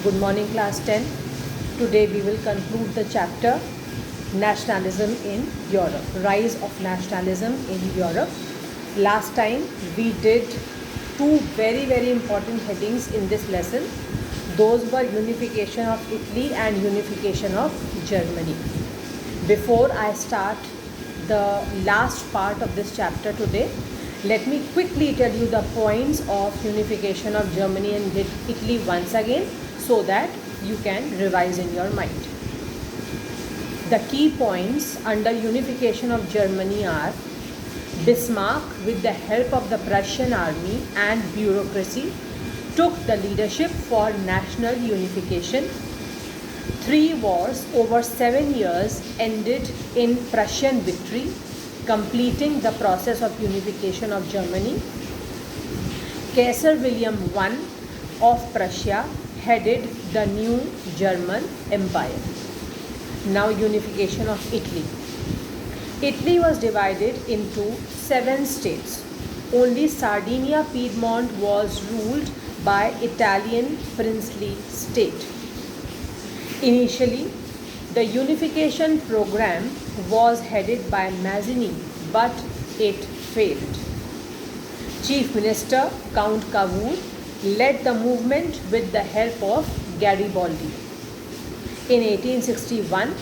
Good morning, class 10. Today we will conclude the chapter Nationalism in Europe, Rise of Nationalism in Europe. Last time we did two very important headings in this lesson. Those were unification of Italy and unification of Germany. Before I start the last part of this chapter today, let me quickly tell you the points of unification of Germany and Italy once again, so that you can revise in your mind. The key points under unification of Germany are: Bismarck, with the help of the Prussian army and bureaucracy, took the leadership for national unification. 3 wars over 7 years ended in Prussian victory, completing the process of unification of Germany. Kaiser William I of Prussia headed the new German Empire. Now unification of Italy. Italy was divided into 7 states. Only Sardinia Piedmont was ruled by Italian princely state. Initially, the unification program was headed by Mazzini, but it failed. Chief Minister Count Cavour led the movement with the help of Garibaldi. In 1861,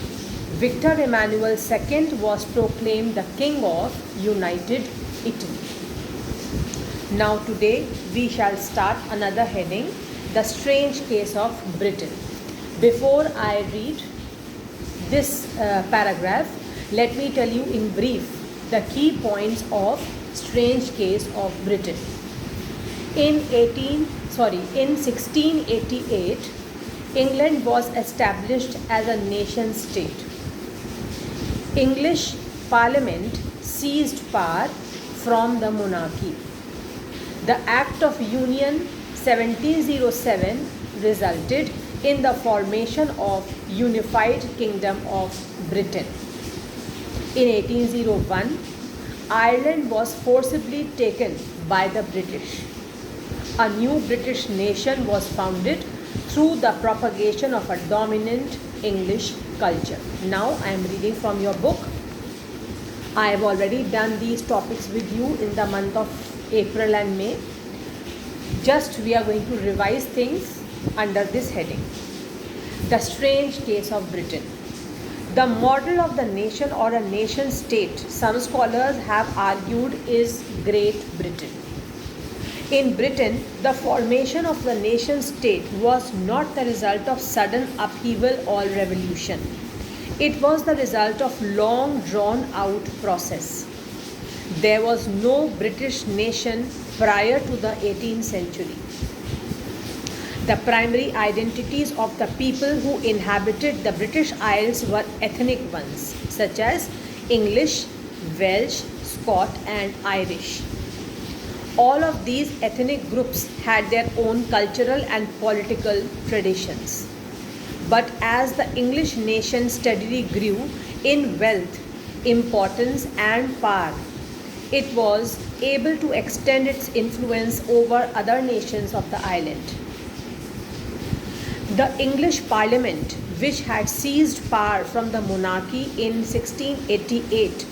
Victor Emmanuel II was proclaimed the King of United Italy. Now today we shall start another heading, the strange case of Britain. Before I read this paragraph, let me tell you in brief the key points of strange case of Britain. In 1688, England was established as a nation state. English Parliament seized power from the monarchy. The Act of Union 1707 resulted in the formation of Unified Kingdom of Britain. In 1801, Ireland was forcibly taken by the British. A new British nation was founded through the propagation of a dominant English culture. Now I am reading from your book. I have already done these topics with you in the month of April and May. Just we are going to revise things under this heading. The strange case of Britain. The model of the nation or a nation state, some scholars have argued, is Great Britain. In Britain, the formation of the nation state was not the result of sudden upheaval or revolution. It was the result of long drawn out process. There was no British nation prior to the 18th century. The primary identities of the people who inhabited the British Isles were ethnic ones, such as English, Welsh, Scot, and Irish. All of these ethnic groups had their own cultural and political traditions. But as the English nation steadily grew in wealth, importance, and power, it was able to extend its influence over other nations of the island. The English Parliament, which had seized power from the monarchy in 1688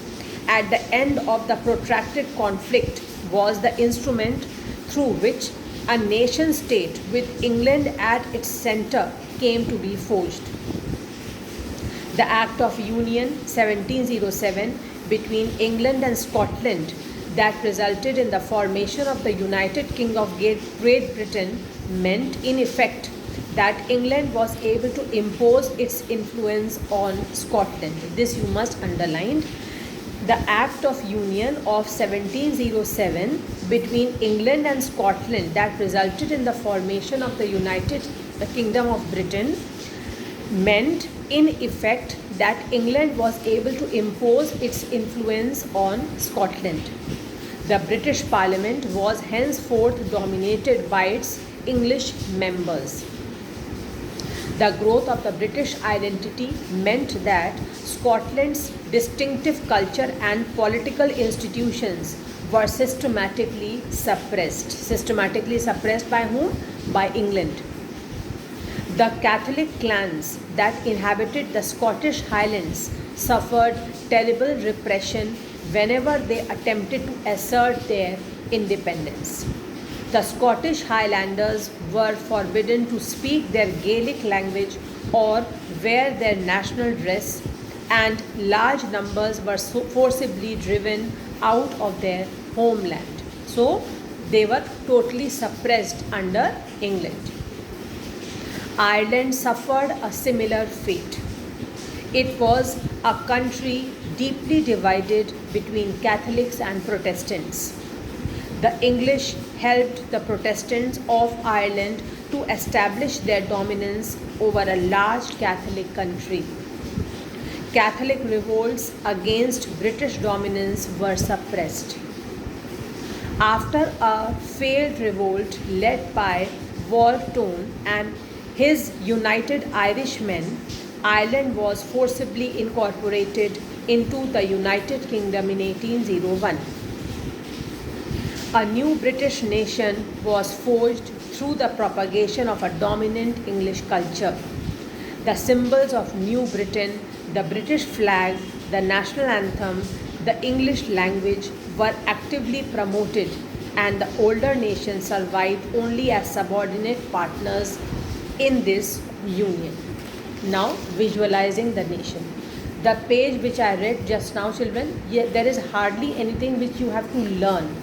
at the end of the protracted conflict, was the instrument through which a nation state with England at its center came to be forged. The Act of Union 1707 between England and Scotland that resulted in the formation of the United Kingdom of Great Britain meant in effect that England was able to impose its influence on Scotland. This you must underline. The Act of Union of 1707 between England and Scotland that resulted in the formation of the United Kingdom of Britain meant in effect that England was able to impose its influence on Scotland. The British Parliament was henceforth dominated by its English members. The growth of the British identity meant that Scotland's distinctive culture and political institutions were systematically suppressed. Systematically suppressed by whom? By England. The Catholic clans that inhabited the Scottish Highlands suffered terrible repression whenever they attempted to assert their independence. The Scottish Highlanders were forbidden to speak their Gaelic language or wear their national dress, and large numbers were forcibly driven out of their homeland. So they were totally suppressed under England. Ireland suffered a similar fate. It was a country deeply divided between Catholics and Protestants. The English helped the Protestants of Ireland to establish their dominance over a large Catholic country. Catholic revolts against British dominance were suppressed. After a failed revolt led by Walton and his United Irishmen, Ireland was forcibly incorporated into the United Kingdom in 1801. A new British nation was forged through the propagation of a dominant English culture. The symbols of New Britain, the British flag, the national anthem, the English language were actively promoted, and the older nation survived only as subordinate partners in this union. Now, visualizing the nation. The page which I read just now, children, there is hardly anything which you have to learn.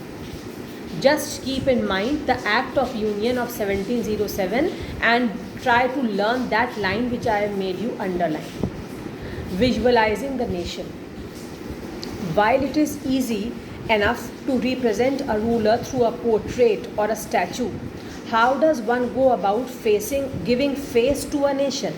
Just keep in mind the Act of Union of 1707 and try to learn that line which I have made you underline. Visualizing the nation. While it is easy enough to represent a ruler through a portrait or a statue, how does one go about giving face to a nation?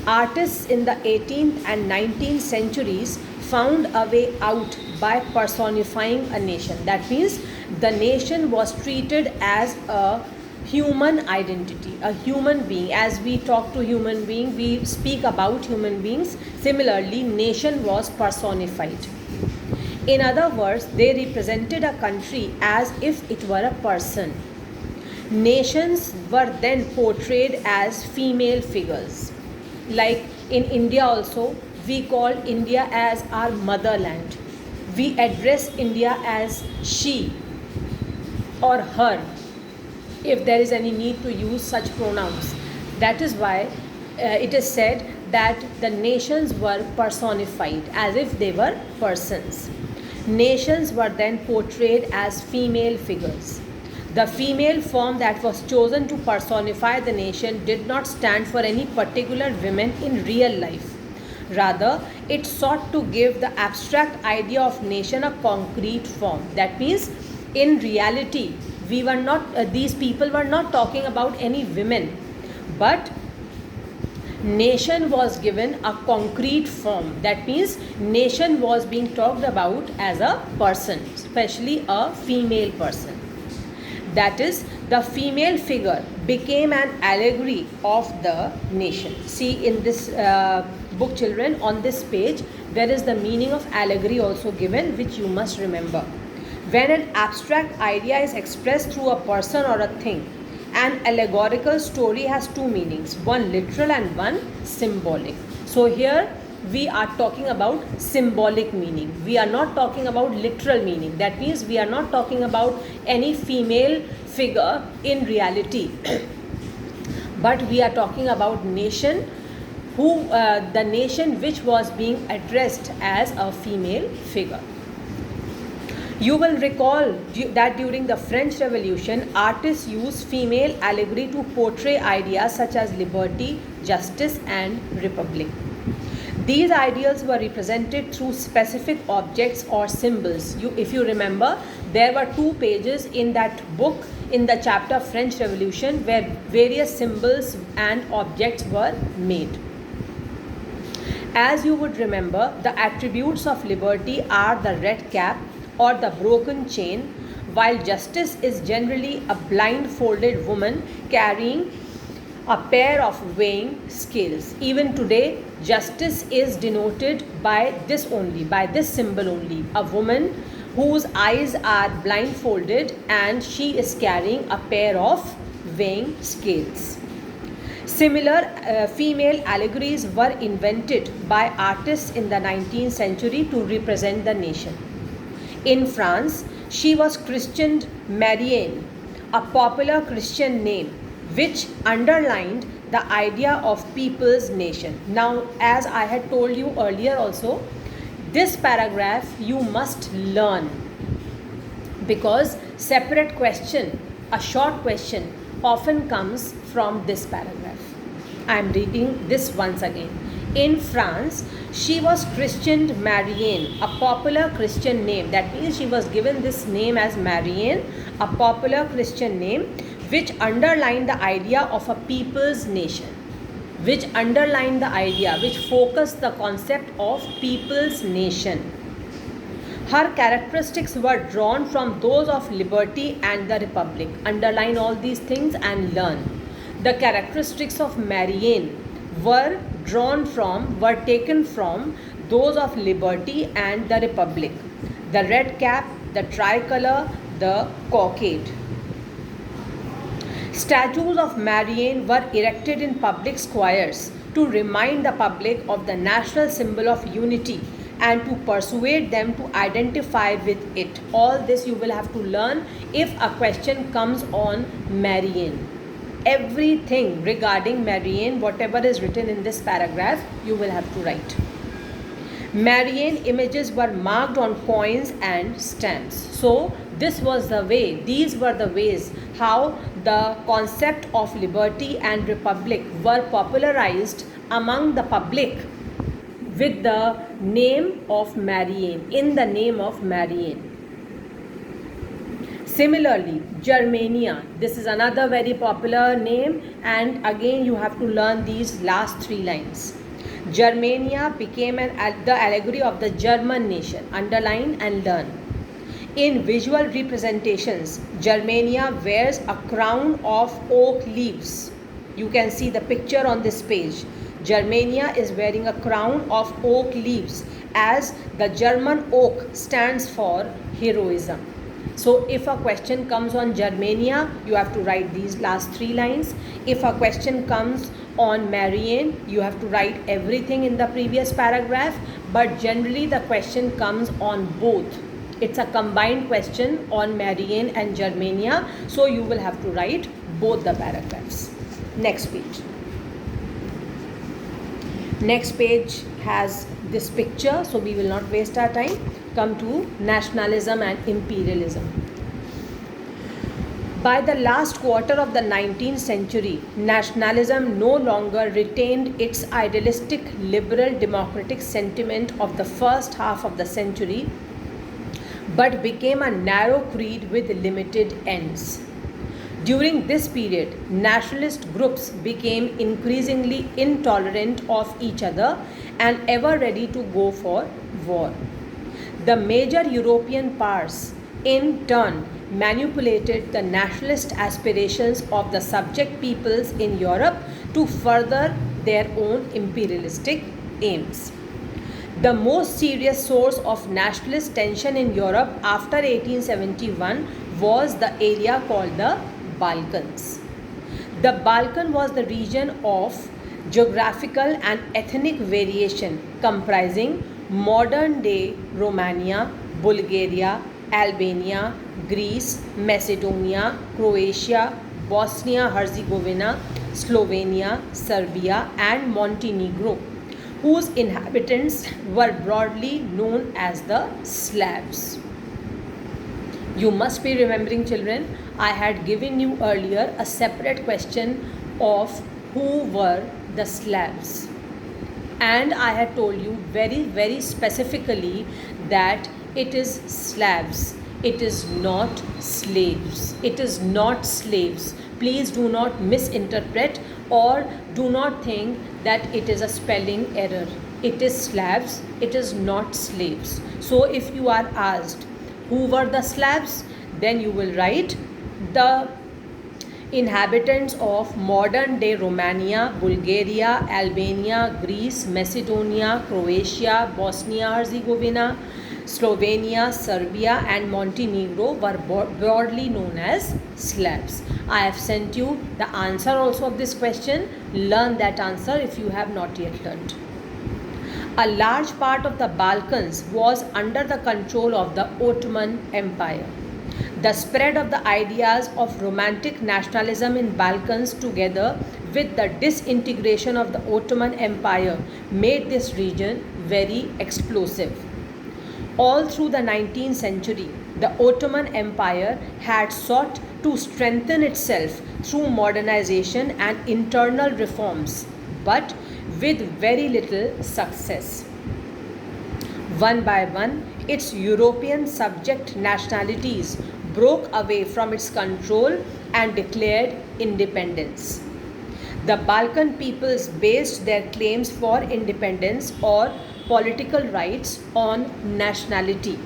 Artists in the 18th and 19th centuries found a way out by personifying a nation. That means the nation was treated as a human identity, a human being. As we talk to human being, we speak about human beings. Similarly, nation was personified. In other words, they represented a country as if it were a person. Nations were then portrayed as female figures. Like in India also, we call India as our motherland. We address India as she or her, if there is any need to use such pronouns. That is why it is said that the nations were personified as if they were persons. Nations were then portrayed as female figures. The female form that was chosen to personify the nation did not stand for any particular women in real life. Rather, it sought to give the abstract idea of nation a concrete form. That means, in reality, these people were not talking about any women, but nation was given a concrete form. That means, nation was being talked about as a person, especially a female person. That is, the female figure became an allegory of the nation. See in this book, children, on this page, there is the meaning of allegory also given, which you must remember. When an abstract idea is expressed through a person or a thing, an allegorical story has two meanings, one literal and one symbolic. So here we are talking about symbolic meaning. We are not talking about literal meaning. That means we are not talking about any female figure in reality. But we are talking about nation, the nation which was being addressed as a female figure. You will recall that during the French Revolution, artists used female allegory to portray ideas such as liberty, justice, and republic. These ideals were represented through specific objects or symbols. If you remember, there were 2 pages in that book in the chapter French Revolution where various symbols and objects were made. As you would remember, the attributes of liberty are the red cap or the broken chain, while justice is generally a blindfolded woman carrying a pair of weighing scales. Even today, justice is denoted by this only, by this symbol only. A woman whose eyes are blindfolded and she is carrying a pair of weighing scales. Similar female allegories were invented by artists in the 19th century to represent the nation. In France, she was christened Marianne, a popular Christian name which underlined the idea of people's nation. Now, as I had told you earlier also, this paragraph you must learn, because separate question, a short question, often comes from this paragraph. I am reading this once again. In France, she was christened Marianne, a popular Christian name. That means she was given this name as Marianne, a popular Christian name, which underlined the idea of a people's nation, which underlined the idea, which focused the concept of people's nation. Her characteristics were drawn from those of liberty and the republic. Underline all these things and learn. The characteristics of Marianne were taken from those of liberty and the republic. The red cap, the tricolor, the cockade. Statues of Marianne were erected in public squares to remind the public of the national symbol of unity and to persuade them to identify with it. All this you will have to learn if a question comes on Marianne. Everything regarding Marianne, whatever is written in this paragraph, you will have to write. Marianne images were marked on coins and stamps. So this was the way, these were the ways how the concept of liberty and republic were popularized among the public with the name of Marianne, in the name of Marianne. Similarly, Germania, this is another very popular name, and again you have to learn these last three lines. Germania became the allegory of the German nation. Underline and learn. In visual representations, Germania wears a crown of oak leaves. You can see the picture on this page. Germania is wearing a crown of oak leaves, as the German oak stands for heroism. So if a question comes on Germania, you have to write these last three lines. If a question comes on Marianne, you have to write everything in the previous paragraph, but generally the question comes on both. It's a combined question on Marianne and Germania, so you will have to write both the paragraphs. Next page. Next page has this picture, so we will not waste our time. Come to nationalism and imperialism. By the last quarter of the 19th century, nationalism no longer retained its idealistic liberal democratic sentiment of the first half of the century, but became a narrow creed with limited ends. During this period, nationalist groups became increasingly intolerant of each other and ever ready to go for war. The major European powers, in turn, manipulated the nationalist aspirations of the subject peoples in Europe to further their own imperialistic aims. The most serious source of nationalist tension in Europe after 1871 was the area called the Balkans. The Balkan was the region of geographical and ethnic variation comprising modern-day Romania, Bulgaria, Albania, Greece, Macedonia, Croatia, Bosnia-Herzegovina, Slovenia, Serbia, and Montenegro, whose inhabitants were broadly known as the Slavs. You must be remembering, children, I had given you earlier a separate question of who were the Slavs. And I had told you very specifically that it is Slavs. It is not slaves. It is not slaves. Please do not misinterpret or do not think that it is a spelling error. It is Slavs. It is not slaves. So if you are asked who were the Slavs, then you will write the inhabitants of modern-day Romania, Bulgaria, Albania, Greece, Macedonia, Croatia, Bosnia-Herzegovina, Slovenia, Serbia, and Montenegro were broadly known as Slavs. I have sent you the answer also of this question. Learn that answer if you have not yet learned. A large part of the Balkans was under the control of the Ottoman Empire. The spread of the ideas of romantic nationalism in Balkans together with the disintegration of the Ottoman Empire made this region very explosive. All through the 19th century, the Ottoman Empire had sought to strengthen itself through modernization and internal reforms, but with very little success. One by one, its European subject nationalities broke away from its control and declared independence. The Balkan peoples based their claims for independence or political rights on nationality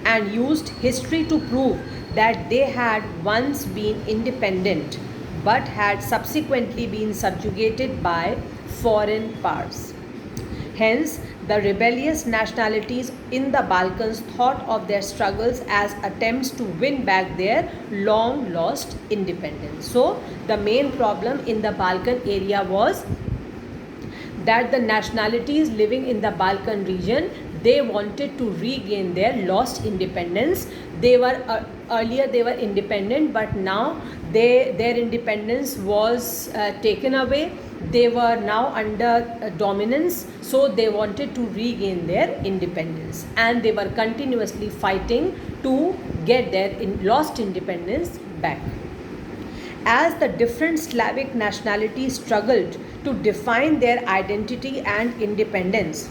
and used history to prove that they had once been independent but had subsequently been subjugated by foreign powers. Hence, the rebellious nationalities in the Balkans thought of their struggles as attempts to win back their long lost independence. So, the main problem in the Balkan area was that the nationalities living in the Balkan region, they wanted to regain their lost independence. They were earlier they were independent, but now their independence was taken away. They were now under dominance, so they wanted to regain their independence, and they were continuously fighting to get their lost independence back. As the different Slavic nationalities struggled to define their identity and independence,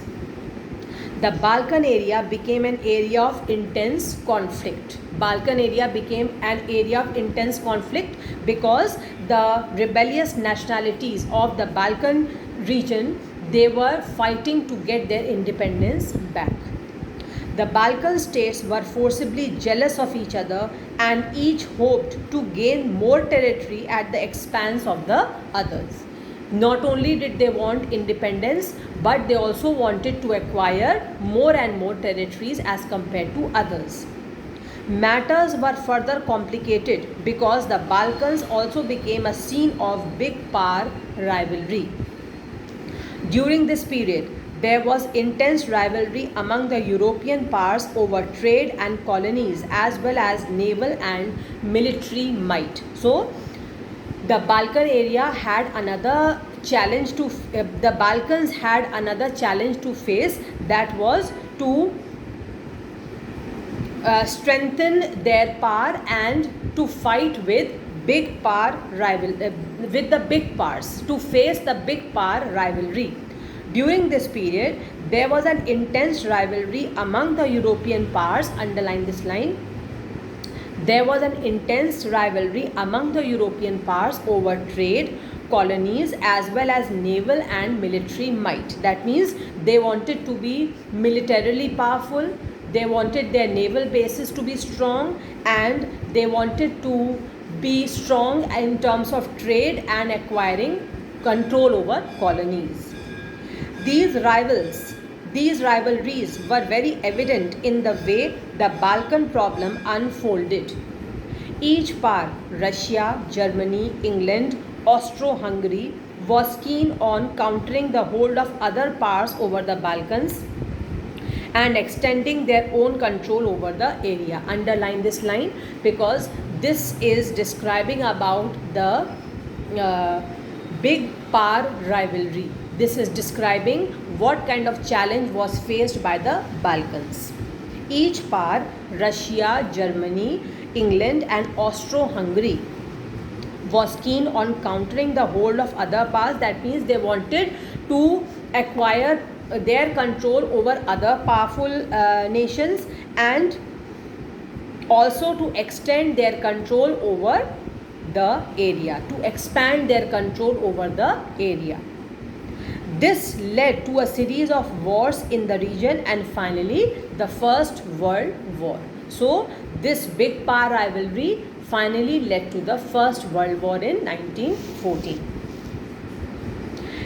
the Balkan area became an area of intense conflict. Balkan area became an area of intense conflict because the rebellious nationalities of the Balkan region, they were fighting to get their independence back. The Balkan states were forcibly jealous of each other and each hoped to gain more territory at the expense of the others. Not only did they want independence, but they also wanted to acquire more and more territories as compared to others. Matters were further complicated because the Balkans also became a scene of big power rivalry. During this period, there was intense rivalry among the European powers over trade and colonies as well as naval and military might. So, the Balkan area had another challenge to the Balkans had another challenge to face, that was to strengthen their power and to fight with big power with the big powers, to face the big power rivalry. During this period, there was an intense rivalry among the European powers. Underline this line. There was an intense rivalry among the European powers over trade, colonies, as well as naval and military might. That means they wanted to be militarily powerful, they wanted their naval bases to be strong, and they wanted to be strong in terms of trade and acquiring control over colonies. These rivalries were very evident in the way the Balkan problem unfolded. Each power, Russia, Germany, England, Austro-Hungary, was keen on countering the hold of other powers over the Balkans and extending their own control over the area. Underline this line because this is describing about the big power rivalry. This is describing what kind of challenge was faced by the Balkans. Each power, Russia, Germany, England and Austro-Hungary, was keen on countering the hold of other powers. That means they wanted to acquire their control over other powerful nations and also to extend their control over the area, to expand their control over the area. This led to a series of wars in the region and finally the First World War. So, this big power rivalry finally led to the First World War in 1914.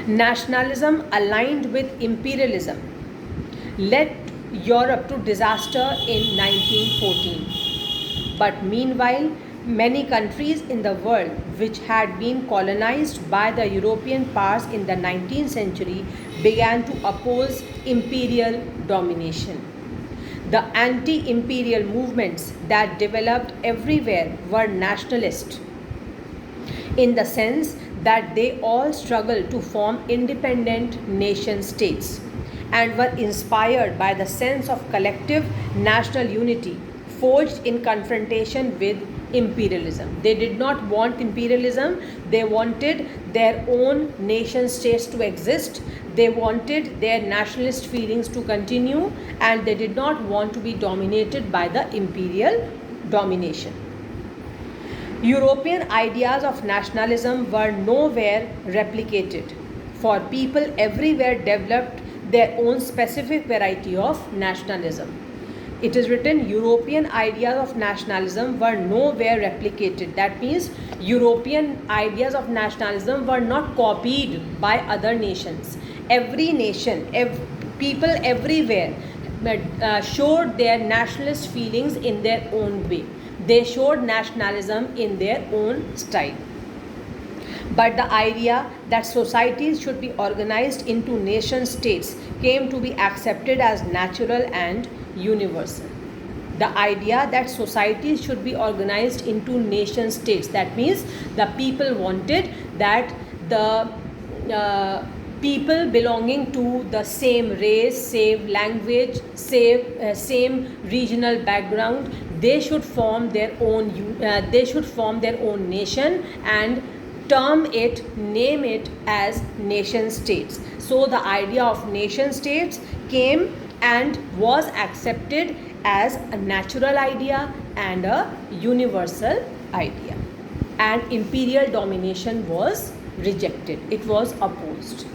Nationalism aligned with imperialism led Europe to disaster in 1914. But meanwhile, many countries in the world which had been colonized by the European powers in the 19th century began to oppose imperial domination. The anti-imperial movements that developed everywhere were nationalist, in the sense that they all struggled to form independent nation states and were inspired by the sense of collective national unity forged in confrontation with imperialism. They did not want imperialism, they wanted their own nation states to exist, they wanted their nationalist feelings to continue, and they did not want to be dominated by the imperial domination. European ideas of nationalism were nowhere replicated, for people everywhere developed their own specific variety of nationalism. It is written, European ideas of nationalism were nowhere replicated. That means European ideas of nationalism were not copied by other nations. Every nation, people everywhere showed their nationalist feelings in their own way. They showed nationalism in their own style. But the idea that societies should be organized into nation states came to be accepted as natural and universal. The idea that societies should be organized into nation states, that means the people wanted that the people belonging to the same race, same language, same regional background, they should form their own nation and name it as nation states. So the idea of nation states came and was accepted as a natural idea and a universal idea. And imperial domination was rejected. It was opposed.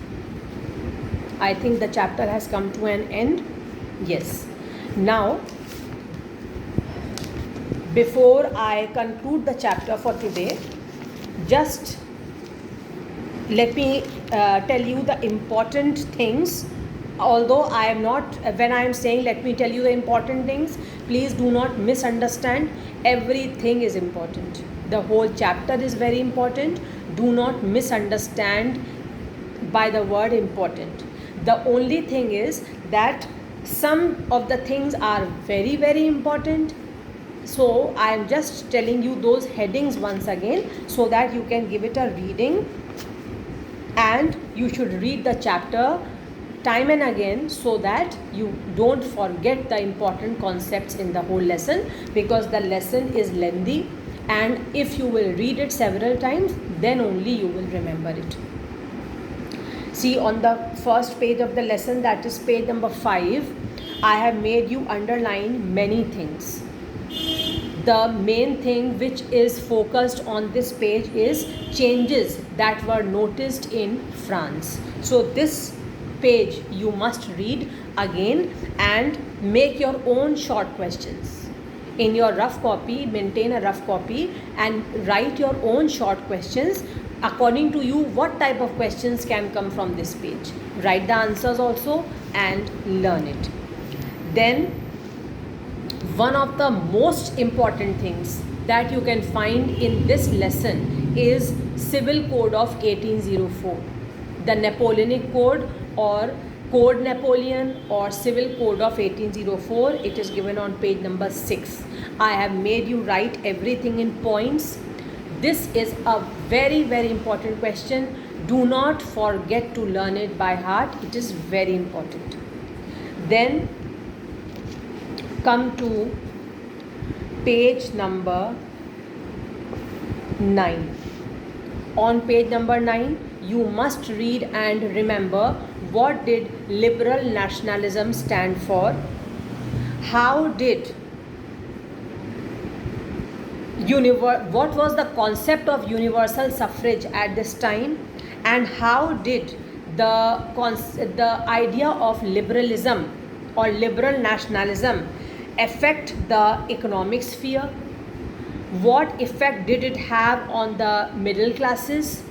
I think the chapter has come to an end. Yes. Now, before I conclude the chapter for today, just let me tell you the important things. Although I am not, when I am saying let me tell you the important things, please do not misunderstand. Everything is important. The whole chapter is very important. Do not misunderstand by the word important. The only thing is that some of the things are very, very important. So I am just telling you those headings once again so that you can give it a reading, and you should read the chapter time and again so that you don't forget the important concepts in the whole lesson, because the lesson is lengthy, and if you will read it several times, then only you will remember it. See, on the first page of the lesson, that is page number 5, I have made you underline many things. The main thing which is focused on this page is changes that were noticed in France. So this page you must read again and make your own short questions. In your rough copy, maintain a rough copy and write your own short questions according to you. What type of questions can come from this page? Write the answers also and learn it. Then one of the most important things that you can find in this lesson is Civil Code of 1804. The Napoleonic Code or Code Napoleon or Civil Code of 1804. It is given on page number 6. I have made you write everything in points. This is a very, very important question. Do not forget to learn it by heart. It is very important. Then come to page number 9. On page number 9, you must read and remember what did liberal nationalism stand for, how did what was the concept of universal suffrage at this time, and how did the idea of liberalism or liberal nationalism affect the economic sphere, what effect did it have on the middle classes,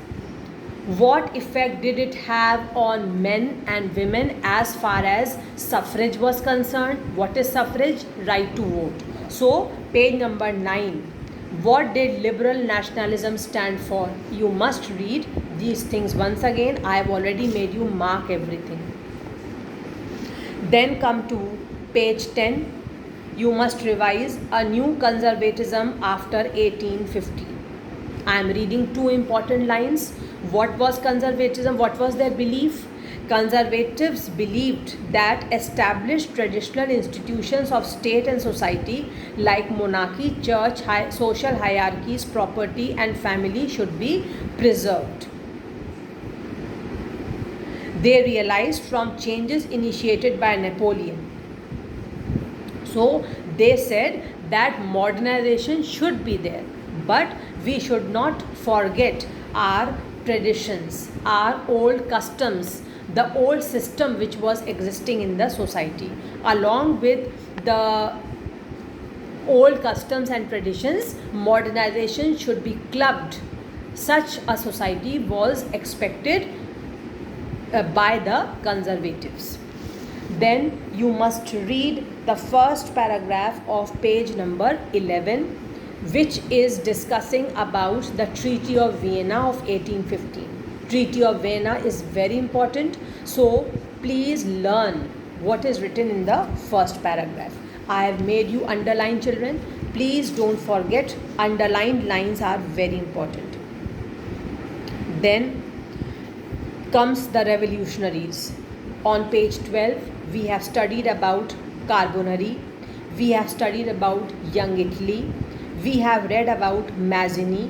What effect did it have on men and women as far as suffrage was concerned? What is suffrage? Right to vote. So, page number 9. What did liberal nationalism stand for? You must read these things once again. I have already made you mark everything. Then come to page 10. You must revise a new conservatism after 1850. I am reading two important lines. What was conservatism? What was their belief? Conservatives believed that established traditional institutions of state and society like monarchy, church, social hierarchies, property and family should be preserved. They realized from changes initiated by Napoleon. So they said that modernization should be there, but we should not forget our traditions, our old customs, the old system which was existing in the society. Along with the old customs and traditions, modernization should be clubbed. Such a society was expected by the conservatives. Then you must read the first paragraph of page number 11, which is discussing about the Treaty of Vienna of 1815. Treaty of Vienna is very important, so please learn what is written in the first paragraph. I have made you underline, children. Please don't forget, underlined lines are very important. Then comes the revolutionaries. On page 12, we have studied about Carbonari, we have studied about Young Italy, we have read about Mazzini,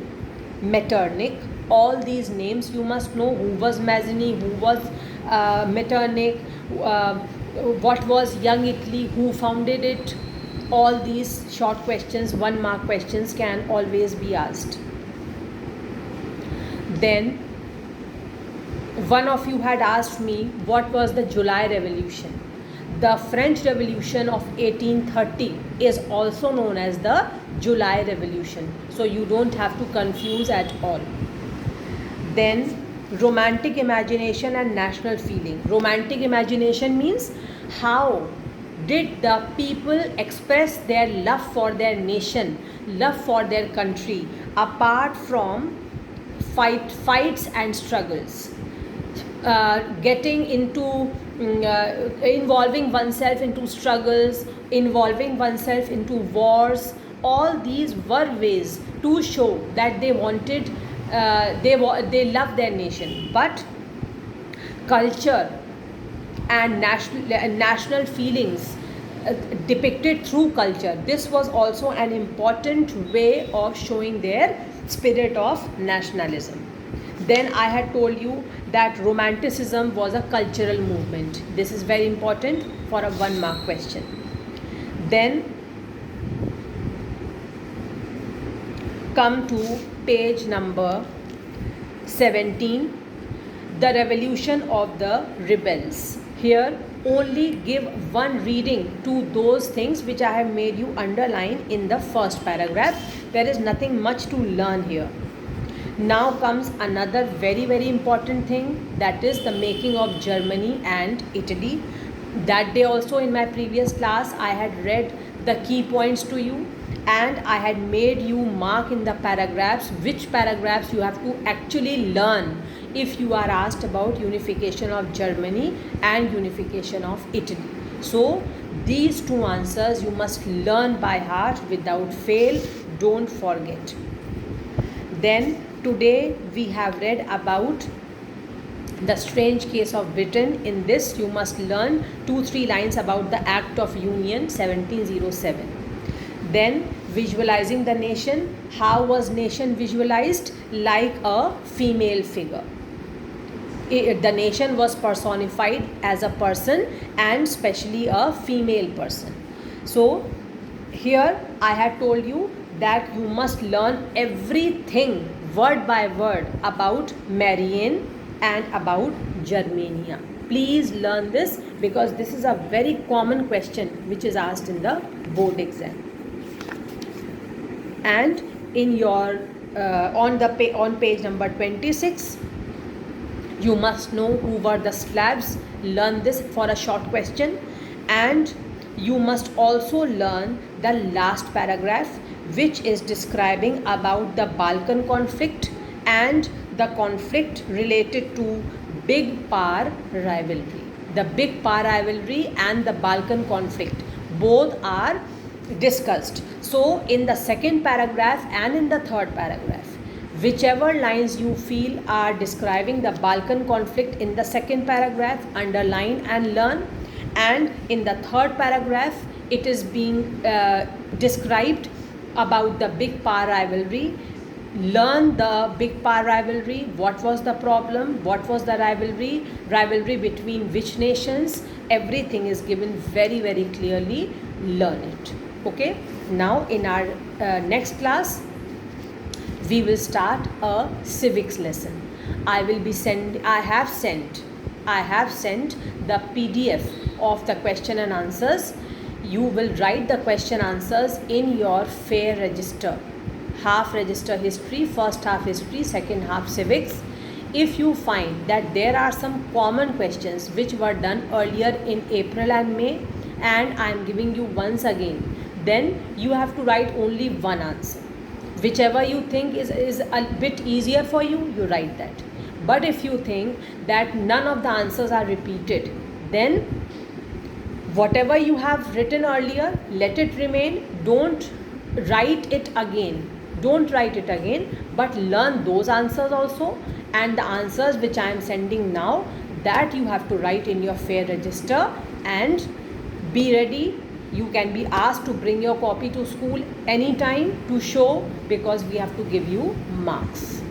Metternich. All these names you must know. Who was Mazzini, who was Metternich, what was Young Italy, who founded it. All these short questions, 1 mark questions can always be asked. Then one of you had asked me what was the July Revolution. The French Revolution of 1830 is also known as the July Revolution. So you don't have to confuse at all. Then romantic imagination and national feeling. Romantic imagination means how did the people express their love for their nation, love for their country, apart from fights and struggles. Getting into involving oneself into struggles, involving oneself into wars, all these were ways to show that they wanted, they love their nation. But culture and national feelings depicted through culture, this was also an important way of showing their spirit of nationalism. Then I had told you that Romanticism was a cultural movement. This is very important for a 1 mark question. Then come to page number 17, the revolution of the rebels. Here only give one reading to those things which I have made you underline in the first paragraph. There is nothing much to learn here. Now comes another very important thing, that is the making of Germany and Italy. That day also in my previous class I had read the key points to you, and I had made you mark in the paragraphs which paragraphs you have to actually learn if you are asked about unification of Germany and unification of Italy. So these two answers you must learn by heart without fail. Don't forget. Then today we have read about the strange case of Britain. In this you must learn 2-3 lines about the Act of Union 1707. Then visualizing the nation. How was nation visualized? Like a female figure. The nation was personified as a person, and especially a female person. So here I had told you that you must learn everything word by word about Marianne and about Germania. Please learn this, because this is a very common question which is asked in the board exam. And in your on page number 26, You must know who were the Slavs. Learn this for a short question. And you must also learn the last paragraph, which is describing about the Balkan conflict and the conflict related to Big Power rivalry. The Big Power rivalry and the Balkan conflict both are discussed. So in the second paragraph and in the third paragraph, whichever lines you feel are describing the Balkan conflict in the second paragraph, underline and learn. And in the third paragraph, it is being described about the Big Power rivalry. Learn the Big Power rivalry. What was the problem? What was the rivalry? Rivalry between which nations? Everything is given very, very clearly. Learn it. Okay. Now in our next class, we will start a civics lesson. I have sent the PDF of the question and answers. You will write the question answers in your fair register. Half register history, first half history, second half civics. If you find that there are some common questions which were done earlier in April and May, and I am giving you once again, then you have to write only one answer. Whichever you think is a bit easier for you, you write that. But if you think that none of the answers are repeated, then whatever you have written earlier, let it remain. Don't write it again, but learn those answers also. And the answers which I am sending now, that you have to write in your fair register and be ready. You can be asked to bring your copy to school anytime to show, because we have to give you marks.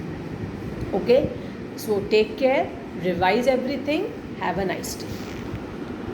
Okay, so take care, revise everything, have a nice day.